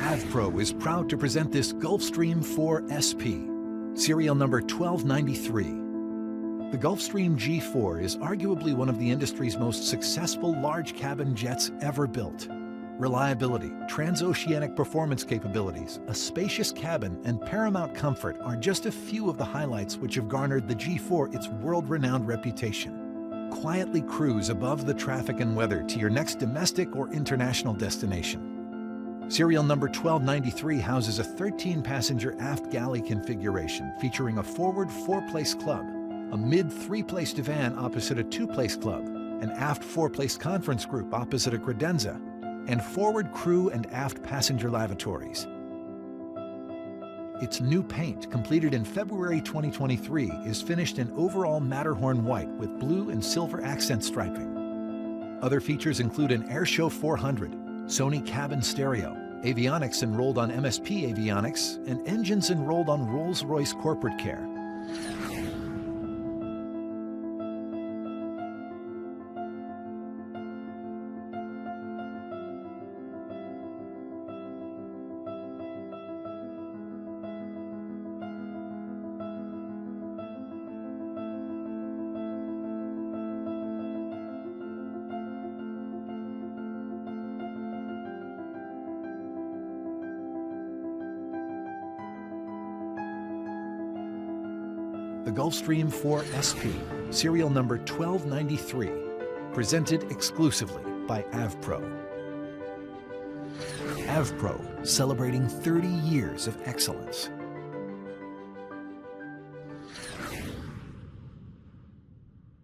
Avpro is proud to present this Gulfstream 4 SP, serial number 1293. The Gulfstream G4 is arguably one of the industry's most successful large cabin jets ever built. Reliability, transoceanic performance capabilities, a spacious cabin, and paramount comfort are just a few of the highlights which have garnered the G4 its world-renowned reputation. Quietly cruise above the traffic and weather to your next domestic or international destination. Serial number 1293 houses a 13-passenger aft galley configuration featuring a forward 4-place club, a mid 3-place divan opposite a 2-place club, an aft 4-place conference group opposite a credenza, and forward crew and aft passenger lavatories. Its new paint, completed in February 2023, is finished in overall Matterhorn white with blue and silver accent striping. Other features include an Airshow 400, Sony cabin stereo, avionics enrolled on MSP Avionics, and engines enrolled on Rolls-Royce corporate care. The Gulfstream 4 SP, serial number 1293, presented exclusively by Avpro. Avpro, celebrating 30 years of excellence.